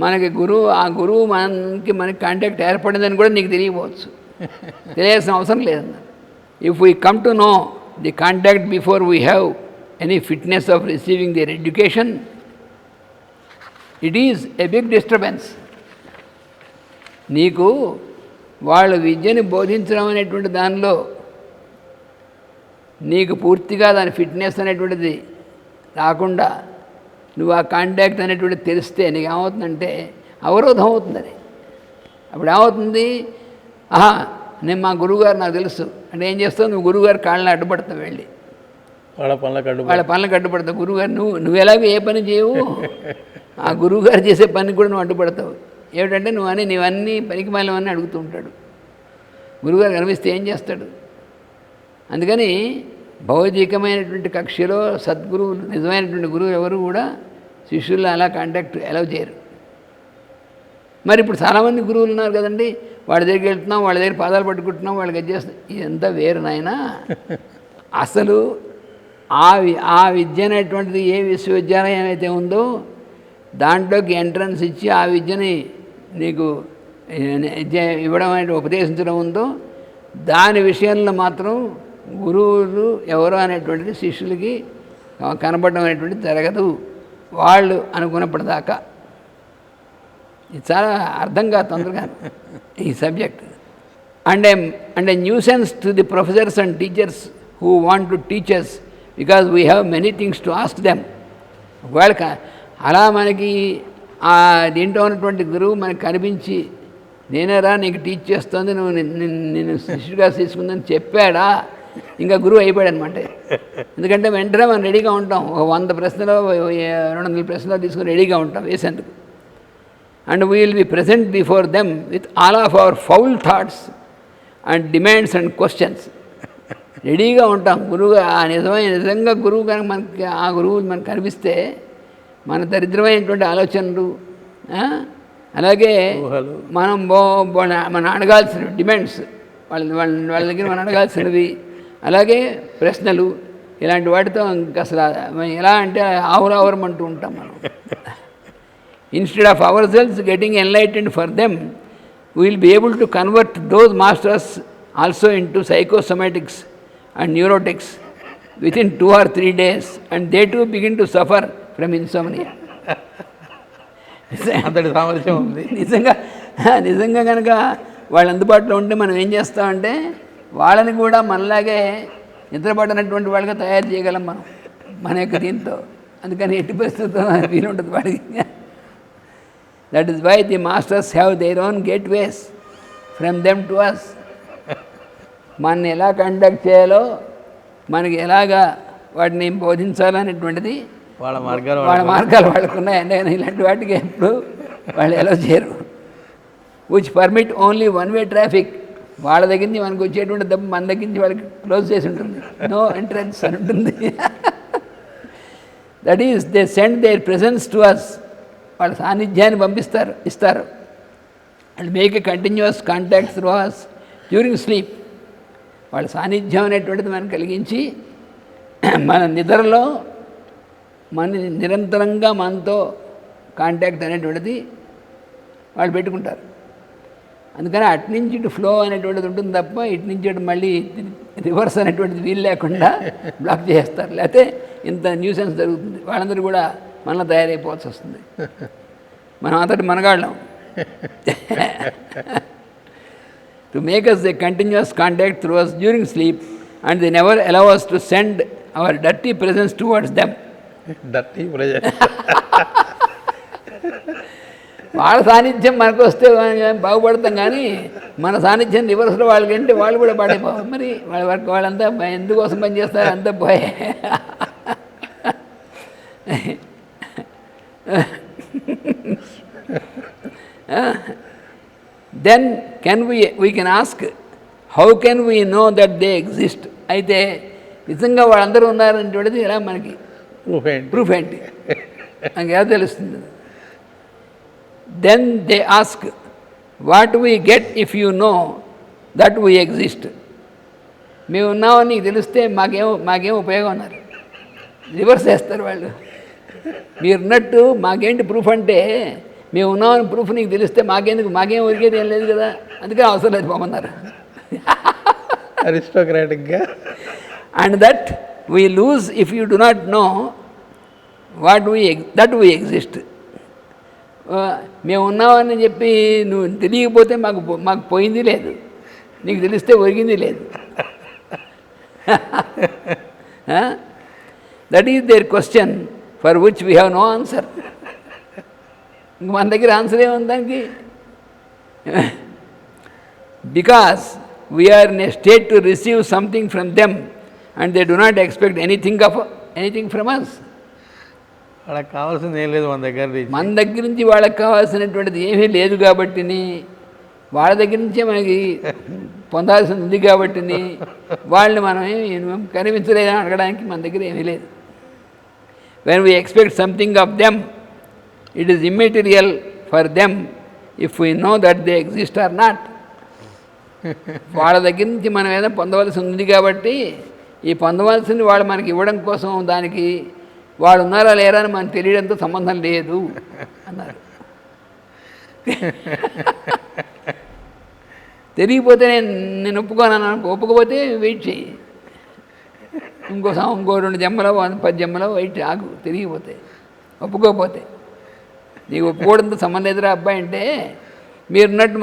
మనకి ఆ గురువు మనకి కాంటాక్ట్ ఏర్పడిందని కూడా నీకు తెలియకపోవచ్చు. తెలియాల్సిన అవసరం లేదన్న. If we come to know the contact before we have any fitness of receiving their education, it is a big disturbance. నీకు వాళ్ళు విద్యని బోధించడం అనేటువంటి దానిలో నీకు పూర్తిగా దాని ఫిట్నెస్ అనేటువంటిది రాకుండా నువ్వు ఆ కాంటాక్ట్ అనేటువంటిది తెలిస్తే నీకు ఏమవుతుందంటే అవరోధం అవుతుంది. అది అప్పుడు ఏమవుతుంది, నేను మా గురువుగారు నాకు తెలుసు అంటే ఏం చేస్తావు, నువ్వు గురువుగారు కాళ్ళని అడ్డుపడతావు, వెళ్ళి వాళ్ళ పనులకు అడ్డుపడతావు. గురువుగారు నువ్వు ఎలాగో ఏ పని చేయవు, ఆ గురువుగారు చేసే పనికి కూడా నువ్వు అడ్డుపడతావు. ఏమిటంటే నీవన్నీ పనికి మాలవన్నీ అడుగుతూ ఉంటాడు. గురువుగారు కనిపిస్తే ఏం చేస్తాడు? అందుకని భౌతికమైనటువంటి కక్షలో సద్గురువు, నిజమైనటువంటి గురువు ఎవరు కూడా శిష్యుల్లో అలా కాంటాక్ట్ ఎలా చేయరు. మరి ఇప్పుడు చాలామంది గురువులు ఉన్నారు కదండి, వాళ్ళ దగ్గరికి వెళ్తున్నాం, వాళ్ళ దగ్గర పాదాలు పట్టుకుంటున్నాం, వాళ్ళకి అది చేస్తున్నాం. ఇదంతా వేరు నాయన. అసలు ఆ విద్య అనేటువంటిది ఏ విశ్వవిద్యాలయం అయితే ఉందో దాంట్లోకి ఎంట్రన్స్ ఇచ్చి ఆ విద్యని నీకు ఇవ్వడం అనేది ఉపదేశించడం ఉందో దాని విషయంలో మాత్రం గురువులు ఎవరు అనేటువంటిది శిష్యులకి కనపడడం అనేటువంటిది జరగదు వాళ్ళు అనుకున్నప్పటిదాకా. ఇది చాలా అర్థం కాదు తొందరగా ఈ subject. And A nuisance to the professors and teachers who want to teachers because we have many things to ask them. ఒకవేళ అలా మనకి దీంట్లో ఉన్నటువంటి గురువు మనకు కనిపించి నేనేరా నీకు టీచ్ చేస్తుంది, నువ్వు నేను శిష్యుడిగా తీసుకుందని చెప్పాడా, ఇంకా గురువు అయిపోయాడు అనమాట. ఎందుకంటే వెంటనే మనం రెడీగా ఉంటాం, ఒక 100 ప్రశ్నలు 200 ప్రశ్నలు తీసుకుని రెడీగా ఉంటాం వేసేందుకు. And we will B present before them with all of our foul thoughts and demands and questions. రెడీగా ఉంటాం. గురువుగా నిజంగా గురువు కనుక మనకి ఆ గురువు మనకు కనిపిస్తే మన దరిద్రమైనటువంటి ఆలోచనలు, అలాగే మనం అడగాల్సిన డిమాండ్స్, వాళ్ళ దగ్గర మనం అడగాల్సినవి, అలాగే ప్రశ్నలు, ఇలాంటి వాటితో ఇంకా అసలు ఎలా అంటే ఆవురావరం అంటూ ఉంటాం మనం. Instead of our cells getting enlightened for them we will be able to convert those masters also into psychosomatics and neurotics within 2 or 3 days and they to begin to suffer from insomnia. అంతటి సామర్థ్యం ఉంది. నిజంగా కనుక వాళ్ళు అందుబాటులో ఉంటే మనం ఏం చేస్తామంటే వాళ్ళని కూడా మనలాగే నిద్రపడినటువంటి వాళ్ళగా తయారు చేయగలం మనం మన యొక్క దీంతో. అందుకని ఎట్టి పరిస్థితుల్లో వీలు ఉంటుంది వాడికి. That is why the masters have their own gate ways from them to us. మనని ఎలా కండక్ట్ చేయాలో, మనకి ఎలాగా వాటిని బోధించాలనేటువంటిది వాళ్ళ మార్గాలు వాళ్ళకు ఉన్నాయండి. ఇలాంటి వాటికి ఎప్పుడు వాళ్ళు ఎలా చేయరు. Which permit only one way traffic. వాళ్ళ దగ్గర నుంచి మనకు వచ్చేటువంటి దెబ్బ మన దగ్గర నుంచి వాళ్ళకి క్లోజ్ చేసి ఉంటుంది, నో ఎంట్రన్స్ అని ఉంటుంది. That is they send their presence to us. వాళ్ళ సాన్నిధ్యాన్ని ఇస్తారు. And make a continuous contact through us during sleep. వాళ్ళ సాన్నిధ్యం అనేటువంటిది మనం కలిగించి మన నిద్రలో నిరంతరంగా మనతో కాంటాక్ట్ అనేటువంటిది వాళ్ళు పెట్టుకుంటారు. అందుకని అటునుంచి ఇటు ఫ్లో అనేటువంటిది ఉంటుంది తప్ప ఇటునుంచి ఇటు మళ్ళీ రివర్స్ అనేటువంటిది వీలు లేకుండా బ్లాక్ చేస్తారు. లేకపోతే ఇంత న్యూసెన్స్ జరుగుతుంది. వాళ్ళందరూ కూడా మనలో తయారైపోవాల్సి వస్తుంది. మనం అంతటి మనగాళ్ళం. To make us a continuous contact through us during sleep and they never allow us to send our dirty presence towards them. Dirty presence. వాళ్ళ సాన్నిధ్యం మనకు వస్తే బాగుపడతాం, కానీ మన సాన్నిధ్యం రివర్స్లో వాళ్ళకంటే వాళ్ళు కూడా పాడైపోవాలి. మరి వాళ్ళ వరకు వాళ్ళంతా ఎందుకోసం పనిచేస్తారు, అంతా పోయే. Then we can ask how can we know that they exist. అయితే నిజంగా వాళ్ళందరూ ఉన్నారనేటువంటిది ఎలా మనకి ప్రూఫ్ ఏంటి మనకి ఎలా తెలుస్తుంది? Then they ask what we get if you know that we exist. మేము ఉన్నామని నీకు తెలిస్తే మాకేం ఉపయోగం అన్నారు. రివర్స్ చేస్తారు వాళ్ళు. మీరున్నట్టు మాకేంటి ప్రూఫ్ అంటే, మేము ఉన్నామని ప్రూఫ్ నీకు తెలిస్తే మాకేం ఒరిగేది ఏం లేదు కదా, అందుకే అవసరం లేదు పోమన్నారు. అరిస్టోక్రాటిక్గా. And that we lose if you do not know that we exist. మేము ఉన్నామని చెప్పి నువ్వు తెలియకపోతే మాకు పోయింది లేదు, నీకు తెలిస్తే ఒరిగింది లేదు. That is their question for which we have no answer. ఇంక మన దగ్గర ఆన్సర్ ఏముంది దానికి? Because we are in a state to receive something from them and they do not expect anything from us. వాళ్ళకి కావాల్సింది ఏం లేదు మన దగ్గర నుంచి వాళ్ళకి కావాల్సినటువంటిది ఏమీ లేదు కాబట్టి, వాళ్ళ దగ్గర నుంచే మనకి పొందాల్సింది ఉంది కాబట్టి వాళ్ళని మనం కనిపించలేదని అడగడానికి మన దగ్గర ఏమీ లేదు. When we expect something of them it is immaterial for them if we know that they exist are not. వాళ్ళ దగ్గర నుంచి మనం ఏదైనా పొందవలసి ఉంది కాబట్టి ఈ పొందవలసింది వాళ్ళు మనకి ఇవ్వడం కోసం దానికి వాడు ఉన్నారా లేరా అని మనకు తెలియడంతో సంబంధం లేదు అన్నారు. తెలియకపోతే నేను ఒప్పుకోను, ఒప్పుకోపోతే వెయిట్ చెయ్యి, ఇంకో 2 జన్మలో 10 జన్మలో వెయిట్ ఆగు. తెలియకపోతే ఒప్పుకోకపోతే నీకు ఒప్పుకోవడంతో సంబంధం ఎదురా అబ్బాయి అంటే, మీరున్నట్టు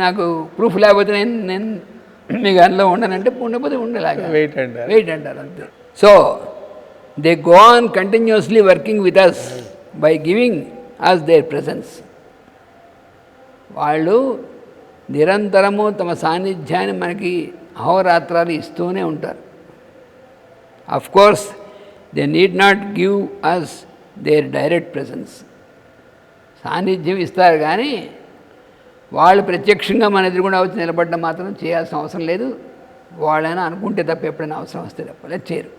నాకు ప్రూఫ్ లేకపోతే నేను మీకు అందులో ఉండనంటే ఉండకపోతే ఉండేలాగా వెయిట్ అంటారు అంతే. So they go on continuously working with us by giving us their presence. వాళ్ళు నిరంతరము తమ సాన్నిధ్యాన్ని మనకి అహోరాత్రాలు ఇస్తూనే ఉంటారు. Of course they need not give us their direct presence. సాన్నిధ్యం ఇస్తారు కానీ వాళ్ళు ప్రత్యక్షంగా మన ఎదురుగుండా వచ్చి నిలబడ్డం మాత్రం చేయాల్సిన అవసరం లేదు. వాళ్ళైనా అనుకుంటే తప్ప ఎప్పుడైనా అవసరం వస్తే తప్ప లేదు చేయరు.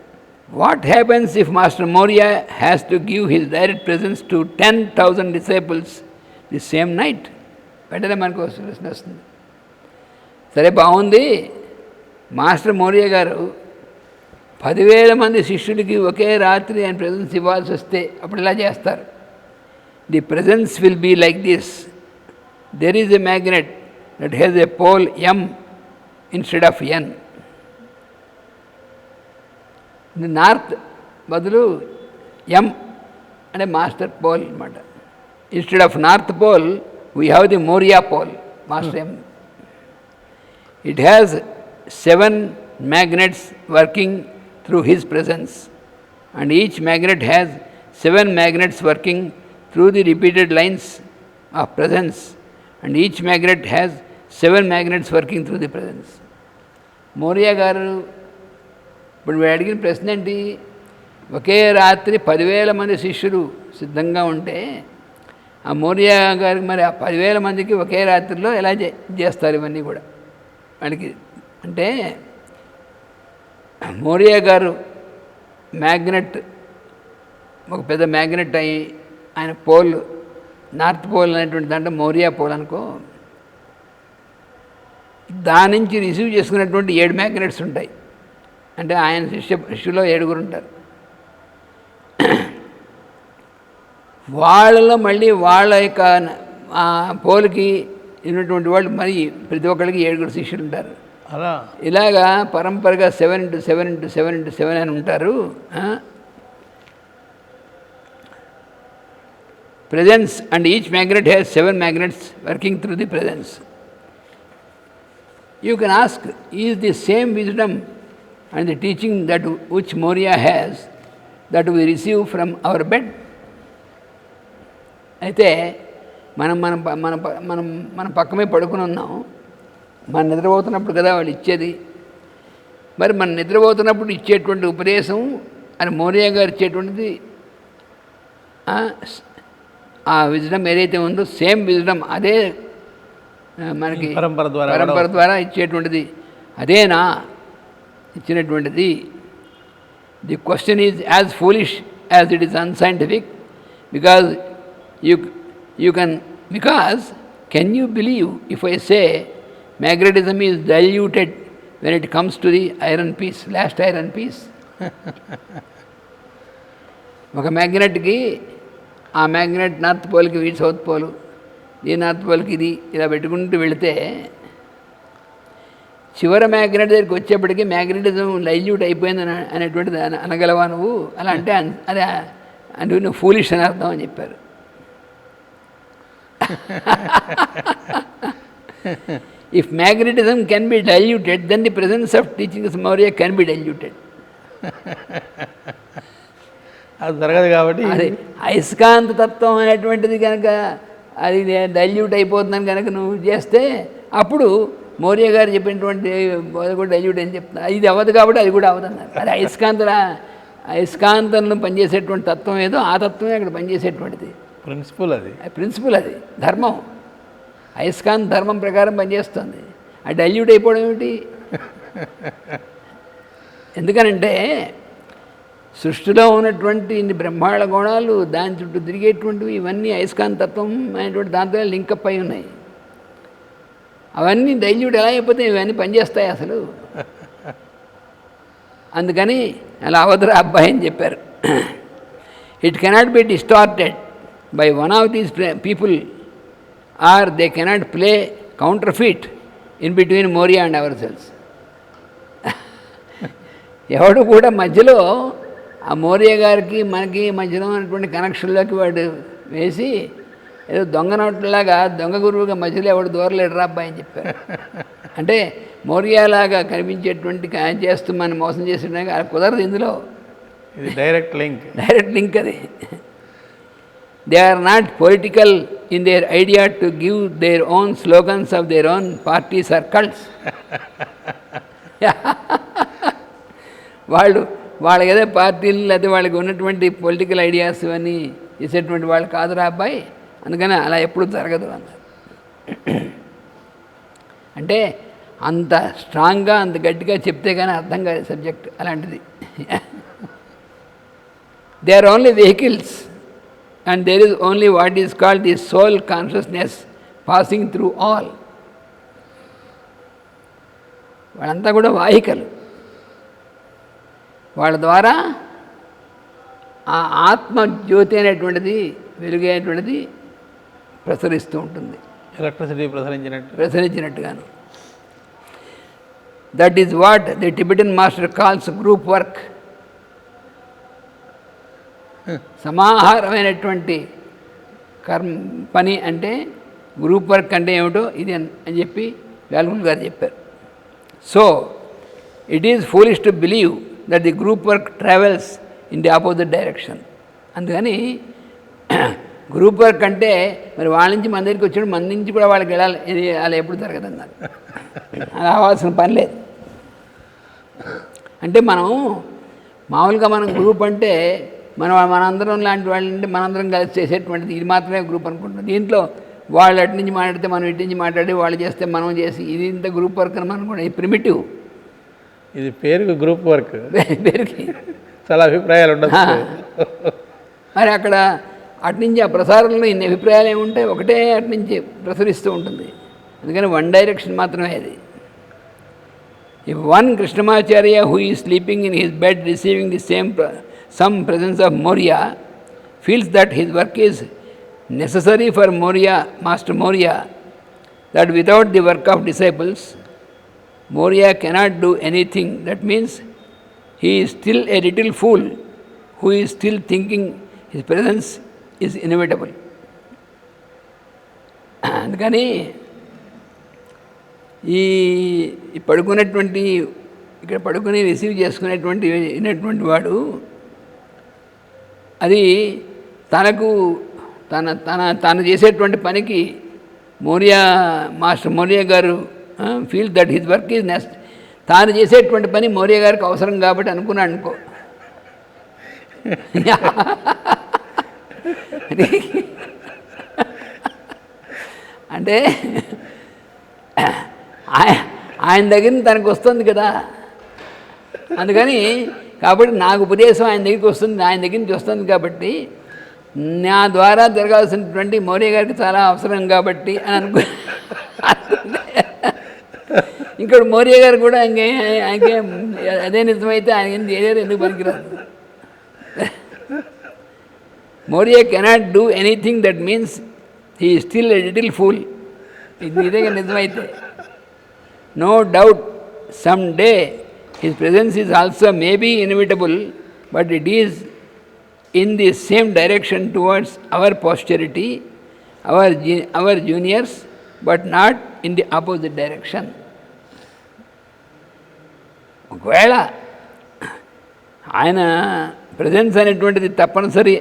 What happens if master Maurya has to give his direct presence to 10,000 disciples the same night? వెంటనే మనకు ప్రశ్న వస్తుంది. సరే బాగుంది, మాస్టర్ మౌర్య గారు 10,000 మంది శిష్యుడికి ఒకే రాత్రి ఆయన ప్రెజెన్స్ ఇవ్వాల్సి వస్తే అప్పుడు ఇలా చేస్తారు. The presence will be like this. There is a magnet that has a pole M instead of N. North బదులు M అంటే మాస్టర్ పోల్ అనమాట. Instead of north pole we have the Maurya pole, Master M. It has 7 magnets working through his presence, and each magnet has 7 magnets working through the repeated lines of presence, and each magnet has 7 magnets working through the presence. Maurya garu ఇప్పుడు వీడు అడిగిన ప్రశ్న ఏంటి? ఒకే రాత్రి 10,000 మంది శిష్యులు సిద్ధంగా ఉంటే ఆ మౌర్య గారికి మరి ఆ 10,000 మందికి ఒకే రాత్రిలో ఎలా చేస్తారు ఇవన్నీ కూడా వాడికి అంటే, మౌర్య గారు మ్యాగ్నెట్ ఒక పెద్ద మ్యాగ్నెట్ అయ్యి ఆయన పోల్ నార్త్ పోల్ అనేటువంటి దాంట్లో మౌర్య పోల్ అనుకో, దాని నుంచి రిసీవ్ చేసుకున్నటువంటి 7 మ్యాగ్నెట్స్ ఉంటాయి. అంటే ఆయన శిష్యులో 7 ఉంటారు. వాళ్ళలో మళ్ళీ వాళ్ళ యొక్క పోల్కి ఉన్నటువంటి వాళ్ళు మరి ప్రతి ఒక్కరికి 7 శిష్యులు ఉంటారు. అలా ఇలాగా పరంపరగా 7 × 7 × 7 × 7 అని ఉంటారు. presence and each magnet has 7 magnets working through the presence. You can ask, is the same wisdom and the teaching that which Maurya has that we receive from our bed? అయితే మనం మనం మన మనం మన పక్కమే పడుకుని ఉన్నాం. మనం నిద్రపోతున్నప్పుడు కదా వాళ్ళు ఇచ్చేది. మరి మనం నిద్రపోతున్నప్పుడు ఇచ్చేటువంటి ఉపదేశం అని మౌర్య గారు ఇచ్చేటువంటిది ఆ విజ్డమ్ ఏదైతే ఉందో సేమ్ విజ్డమ్ అదే మనకి పరంపర ద్వారా ఇచ్చేటువంటిది అదేనా ఇచ్చినటువంటిది. The question is as foolish as it is unscientific because can you believe if I say magnetism is diluted when it comes to the iron piece, last iron piece. ఒక మ్యాగ్నెట్కి ఆ magnet north పోల్కి ఈ south pole, ఈ north పోల్కి ఇది ఇలా పెట్టుకుంటూ వెళితే చివరి magnet దగ్గరికి వచ్చేప్పటికీ మ్యాగ్నెటిజం డైల్యూట్ అయిపోయింది అనేటువంటిది అనగలవా నువ్వు? అలా అంటే అదే అంటే నువ్వు ఫూలిష్ అని అర్థం అని చెప్పారు. If magnetism can be diluted, then the presence of teachings Maurya can be diluted. అది జరగదు కాబట్టి అది అయస్కాంత తత్వం అనేటువంటిది కనుక అది డైల్యూట్ అయిపోతుందని కనుక నువ్వు చేస్తే అప్పుడు మౌర్య గారు చెప్పినటువంటి అది కూడా డైల్యూట్ అని చెప్తున్నా. ఇది అవ్వదు కాబట్టి అది కూడా అవ్వదన్నారు. అది అయస్కాంతంలో పనిచేసేటువంటి తత్వం ఏదో ఆ తత్వమే అక్కడ పనిచేసేటువంటిది ప్రిన్సిపల్ అది ధర్మం. అయస్కాంత ధర్మం ప్రకారం పనిచేస్తుంది. అది డైల్యూట్ అయిపోవడం ఏమిటి? ఎందుకనంటే సృష్టిలో ఉన్నటువంటి ఇన్ని బ్రహ్మాండ గుణాలు దాని చుట్టూ తిరిగేటువంటివి ఇవన్నీ అయస్కాంతత్వం అనేటువంటి దాంతో లింకప్ అయి ఉన్నాయి. అవన్నీ డైల్యూట్ ఎలా అయిపోతే ఇవన్నీ పనిచేస్తాయి అసలు. అందుకని అలా అవధరా అబ్బాయి అని చెప్పారు. It cannot be distorted by one of these people or they cannot play counterfeit in between Maurya and ourselves. ఎవడు కూడా మధ్యలో ఆ మౌర్య గారికి మనకి మధ్యలో ఉన్నటువంటి కనెక్షన్లోకి వాడు వేసి ఏదో దొంగ నోట్లలాగా దొంగ గురువుగా మధ్యలో ఎవడు దూరలేడు రా అబ్బాయి అని చెప్పారు. అంటే మౌర్యలాగా కనిపించేటువంటి చేస్తూ మనం మోసం చేసిన కుదరదు. ఇందులో డైరెక్ట్ లింక్ అది. They are not political in their idea to give their own slogans of their own party circles. వాళ్ళకి ఏదో పార్టీలు లేదా వాళ్ళకి ఉన్నటువంటి పొలిటికల్ ఐడియాస్ ఇవన్నీ చేసేటువంటి వాళ్ళు కాదురా అబ్బాయి, అందుకని అలా ఎప్పుడు జరగదు అన్నారు. అంటే అంత స్ట్రాంగ్గా అంత గట్టిగా చెప్తే కానీ అర్థం కాదు సబ్జెక్ట్ అలాంటిది. They are only vehicles and there is only what is called the soul consciousness passing through all. వాళ్ళంతా కూడా వాహికలు. వాళ్ళ ద్వారా ఆ ఆత్మజ్యోతి అనేటువంటిది వెలుగైనటువంటిది ప్రసరిస్తూ ఉంటుంది, ఎలక్ట్రిసిటీ ప్రసరించినట్టుగాను. That is what the Tibetan master calls group work. సమాహారమైనటువంటి పని అంటే గ్రూప్ వర్క్ అంటే ఏమిటో ఇది అని చెప్పి వేల్ముల్ గారు చెప్పారు. So it is foolish to believe that the group work travels in the opposite direction. అందుకని గ్రూప్ వర్క్ అంటే మరి వాళ్ళ నుంచి మన దగ్గరికి వచ్చాడు, మన నుంచి కూడా వాళ్ళకి వెళ్ళాలి, ఇది అలా ఎప్పుడు జరగదన్నారు. అలా అవ్వాల్సిన పని లేదు. అంటే మనం మామూలుగా మనం గ్రూప్ అంటే మనందరం లాంటి వాళ్ళంటే మనందరం కలిసి చేసేటువంటిది ఇది మాత్రమే గ్రూప్ అనుకుంటున్నాం. దీంట్లో వాళ్ళు అటు నుంచి మాట్లాడితే మనం ఇటు నుంచి మాట్లాడి వాళ్ళు చేస్తే మనం చేసి ఇది ఇంత గ్రూప్ వర్క్ అని మనం కూడా ఇది ప్రిమిటివ్. ఇది పేరుకి గ్రూప్ వర్క్, పేరుకి చాలా అభిప్రాయాలు ఉండదు. మరి అక్కడ అటు నుంచి ఆ ప్రసారంలో ఇన్ని అభిప్రాయాలు ఏముంటాయి, ఒకటే అటు నుంచి ప్రసరిస్తూ ఉంటుంది. అందుకని వన్ డైరెక్షన్ మాత్రమే అది. If one Krishnamacharya who is sleeping in his bed receiving the some presence of Maurya feels that his work is necessary for Maurya, Master Maurya, that without the work of disciples, Maurya cannot do anything. That means he is still a little fool who is still thinking his presence is inevitable. అందుకని ఈ పడుకునేటువంటి ఇక్కడ పడుకుని receive చేసుకునేటువంటి వాడు అది తను చేసేటువంటి పనికి మాస్టర్ మౌర్య గారు feel that his work is next. తాను చేసేటువంటి పని మౌర్య గారికి అవసరం కాబట్టి అనుకున్నాడు అనుకో. అంటే ఆయన దగ్గర నుంచి తనకు వస్తుంది కదా, అందుకని కాబట్టి నాకు ఉపదేశం ఆయన దగ్గరికి వస్తుంది, ఆయన దగ్గర నుంచి వస్తుంది కాబట్టి నా ద్వారా జరగాల్సినటువంటి మౌర్య గారికి చాలా అవసరం కాబట్టి అని ఇంకోటి మౌర్య గారు కూడా ఆయనకే అదే నిజమైతే ఆయన ఏదో ఎందుకు పనికిరాదు. Maurya cannot do anything that means he still a little fool. ఇదే నిజమైతే no doubt some day his presence is also maybe inevitable, but it is in the same direction towards our posterity, our juniors, but not in the opposite direction. ఒకవేళ ఆయన presence అనేటువంటిది తప్పనిసరి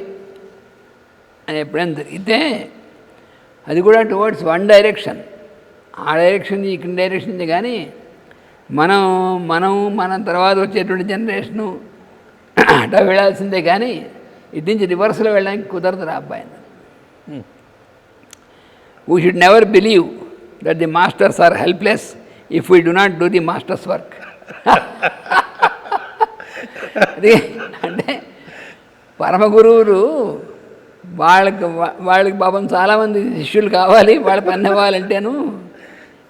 అని ఎప్పుడైనా జరిగితే అది కూడా టువర్డ్స్ వన్ డైరెక్షన్, ఆ డైరెక్షన్ ఇక్కడ డైరెక్షన్ కానీ మన తర్వాత వచ్చేటువంటి జనరేషను అట్లా వెళ్ళాల్సిందే కానీ ఇటు నుంచి రివర్స్లో వెళ్ళడానికి కుదరదు రా అబ్బాయి. We should never believe that the masters are helpless if we do not do the masters work. అది అంటే పరమ గురువులు వాళ్ళకి పాపం చాలామంది శిష్యులు కావాలి, వాళ్ళ పని అవ్వాలంటేను,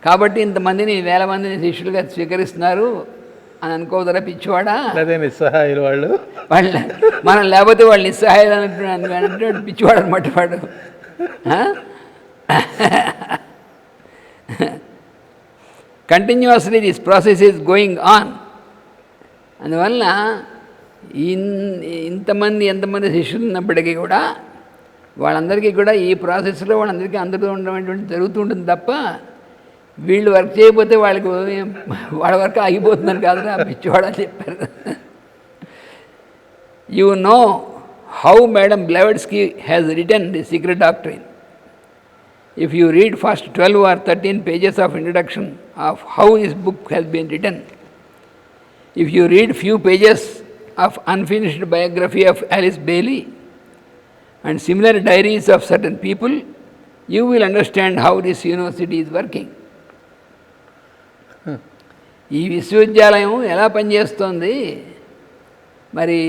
కాబట్టి ఇంతమందిని 1000 మందిని శిష్యులుగా స్వీకరిస్తున్నారు అని అనుకోదరా పిచ్చివాడా. అదే నిస్సహాయులు వాళ్ళు మనం లేకపోతే వాళ్ళు నిస్సహాయులు అన్నట్టు పిచ్చివాడు అనమాట వాడు. Continuously this process is going on. అందువల్ల ఎంతమంది శిష్యులు ఉన్నప్పటికీ కూడా వాళ్ళందరికీ కూడా ఈ ప్రాసెస్లో వాళ్ళందరికీ అందరితో ఉండడం జరుగుతుంటుంది తప్ప వీళ్ళు వర్క్ చేయకపోతే వాళ్ళ వర్క్ ఆగిపోతుందని కాదురా పిచ్చివాడు అని చెప్పారు. You know how madam Blavatsky has written the secret doctrine. If you read first 12 or 13 pages of introduction of how his book has been written, if you read few pages of unfinished biography of Alice Bailey and similar diaries of certain people, you will understand how this university is working. ఈ విశ్వవిద్యాలయం ఎలా పనిచేస్తోంది, మరి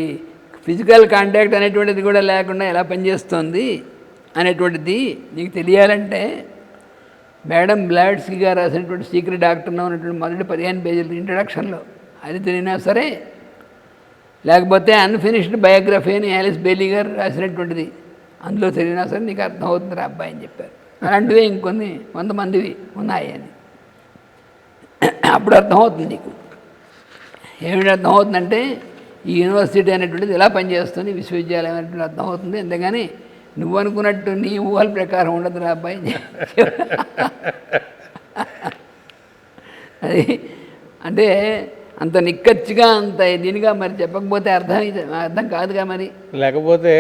physical contact అనేటువంటిది కూడా లేకుండా ఎలా పనిచేస్తోంది అనేటువంటిది నీకు తెలియాలంటే మేడం బ్లాడ్స్కీ గారు రాసినటువంటి సీక్రెట్ డాక్టర్లో ఉన్నటువంటి మొదటి 15 పేజీలు ఇంట్రడక్షన్లో అది తెలియనా సరే, లేకపోతే అన్ఫినిష్డ్ బయోగ్రఫీ అని ఆలిస్ బెయిలీ గారు రాసినటువంటిది అందులో తెలియనా సరే నీకు అర్థమవుతుంది రా అబ్బాయి అని చెప్పారు. అలాంటివే ఇంకొన్ని కొంతమందివి ఉన్నాయి అని అప్పుడు అర్థమవుతుంది నీకు. ఏమిటి అర్థమవుతుందంటే ఈ యూనివర్సిటీ అనేటువంటిది ఎలా పనిచేస్తుంది, విశ్వవిద్యాలయం అనేటువంటి అర్థమవుతుంది. అంతేగాని నువ్వు అనుకున్నట్టు నీ ఊహల ప్రకారం ఉండదు రా అబ్బాయి. అది అంటే అంత నిక్కచ్చిగా అంత దీనిగా మరి చెప్పకపోతే అర్థం కాదుగా. మరి లేకపోతే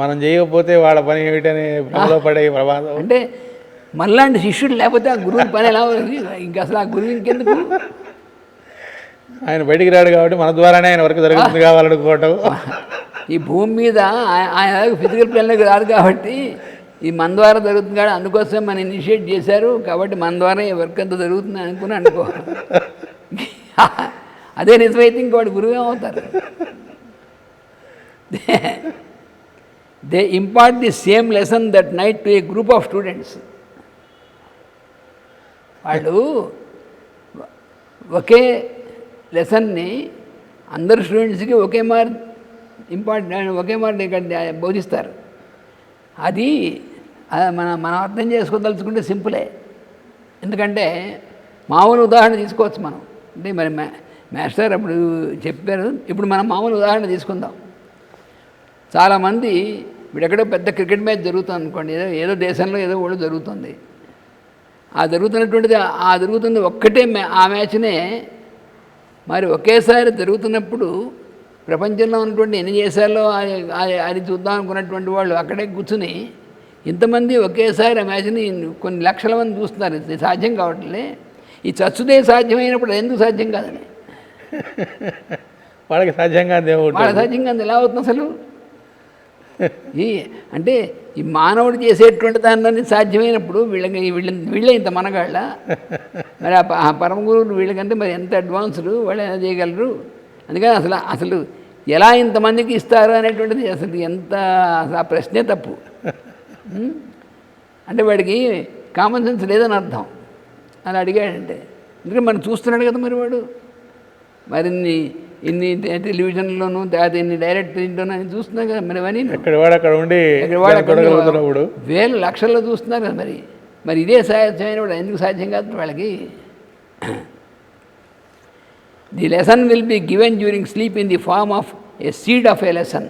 మనం చేయకపోతే వాళ్ళ పని ఏమిటని భ్రమలో పడే ప్రమాదం. అంటే మనలాంటి శిష్యుడు లేకపోతే ఆ గురువు పని ఎలా ఇంకా అసలు ఆ గురువు ఇంకెందుకు. ఆయన బయటికి రాడు కాబట్టి మన ద్వారానే ఆయన వరకు జరుగుతుంది కావాలనుకోవటం. ఈ భూమి మీద ఆయన ఫిజికల్ ప్లేన్లోకి రాదు కాబట్టి ఈ మన ద్వారా జరుగుతుంది కాబట్టి అందుకోసం మనం ఇనిషియేట్ చేశారు కాబట్టి మన ద్వారా ఈ వర్క్ అంతా జరుగుతుంది అనుకో. అదే నిజమైతే ఇంకోటి గురువు ఏమవుతారు. They impart the same lesson that night to a group of students. వాళ్ళు ఒకే లెసన్ని అందరు స్టూడెంట్స్కి ఒకే మాట బోధిస్తారు. అది మనం అర్థం చేసుకోదలుచుకుంటే సింపులే. ఎందుకంటే మామూలు ఉదాహరణ తీసుకోవచ్చు మనం. అంటే మరి మాస్టర్ అప్పుడు చెప్పారు, ఇప్పుడు మనం మామూలు ఉదాహరణ తీసుకుందాం. చాలామంది ఇప్పుడు ఎక్కడో పెద్ద క్రికెట్ మ్యాచ్ జరుగుతుంది అనుకోండి, ఏదో దేశంలో ఏదో ఊళ్ళో జరుగుతుంది. జరుగుతుంది ఒక్కటే ఆ మ్యాచ్నే మరి ఒకేసారి జరుగుతున్నప్పుడు ప్రపంచంలో ఉన్నటువంటి ఎన్ని దేశాల్లో అది చూద్దాం అనుకున్నటువంటి వాళ్ళు అక్కడే కూర్చుని ఇంతమంది ఒకేసారి ఆ మ్యాచ్ని కొన్ని లక్షల మంది చూస్తున్నారు. ఇది సాధ్యం కావట్లే. ఈ చచ్చుదే సాధ్యమైనప్పుడు ఎందుకు సాధ్యం కాదని వాళ్ళకి సాధ్యం కాదు. వాళ్ళకి సాధ్యం కాదు ఎలా అవుతుంది అసలు. అంటే ఈ మానవుడు చేసేటువంటి దాన్ని సాధ్యమైనప్పుడు వీళ్ళే ఇంత మనగాళ్ళ మరి ఆ పరమ గురువులు వీళ్ళకంటే మరి ఎంత అడ్వాన్స్డ్ వాళ్ళు ఎలా చేయగలరు. అందుకని అసలు ఎలా ఇంతమందికి ఇస్తారు అనేటువంటిది అసలు ఎంత అసలు ఆ ప్రశ్నే తప్పు. అంటే వాడికి కామన్ సెన్స్ లేదని అర్థం అలా అడిగాడంటే. ఎందుకంటే మనం చూస్తున్నాడు కదా మరి వాడు మరి ఇన్ని టెలివిజన్లోనూ తర్వాత ఇన్ని డైరెక్ట్ ఇంట్లోనూ అని చూస్తున్నా కదా మరి అవన్నీ వేలు లక్షల్లో చూస్తున్నారు కదా మరి ఇదే సాధ్యమైన వాడు ఎందుకు సాధ్యం కాదు వాళ్ళకి. The lesson will be given during sleep in the form of a seed of a lesson.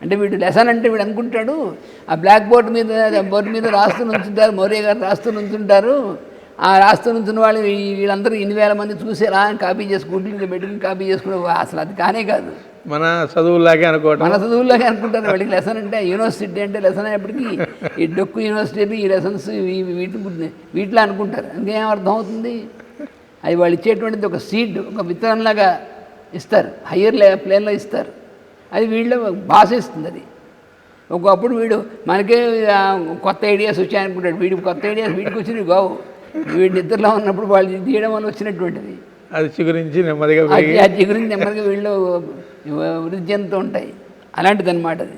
అంటే వీడు లెసన్ అంటే వీడు అనుకుంటాడు ఆ బ్లాక్ బోర్డు మీద రాస్తూ నుంచుంటారు, మౌర్య గారు రాస్తూ నుంచుంటారు. ఆ రాస్తూ నుంచున్న వాళ్ళు వీళ్ళందరూ 8,000 మంది చూసేలా కాపీ చేసుకుంటూ పెట్టుకుని కాపీ చేసుకుని అసలు అది కానే కాదు. మన చదువులాగే అనుకుంటారు. వాళ్ళకి లెసన్ అంటే యూనివర్సిటీ అంటే లెసన్ అయినప్పటికీ ఈ డొక్కు యూనివర్సిటీ ఈ లెసన్స్ వీటిలో అనుకుంటారు. అందుకేం అర్థం అవుతుంది. అది వాళ్ళు ఇచ్చేటువంటిది ఒక సీడ్, ఒక విత్తనంలాగా ఇస్తారు, హయ్యర్ ప్లేన్లో ఇస్తారు. అది వీళ్ళు భాష ఇస్తుంది. అది ఒకప్పుడు వీడు మనకే కొత్త ఐడియాస్ వచ్చాయనుకుంటాడు. వీడికి కొత్త ఐడియాస్ వీడికి వచ్చినవి కావు. వీడి నిద్రలో ఉన్నప్పుడు వాళ్ళు తీయడం వల్ల వచ్చినటువంటిది. అది చిగురించి నెమ్మదిగా వీళ్ళు వృద్ధి చెందుతూ ఉంటాయి. అలాంటిది అనమాట అది.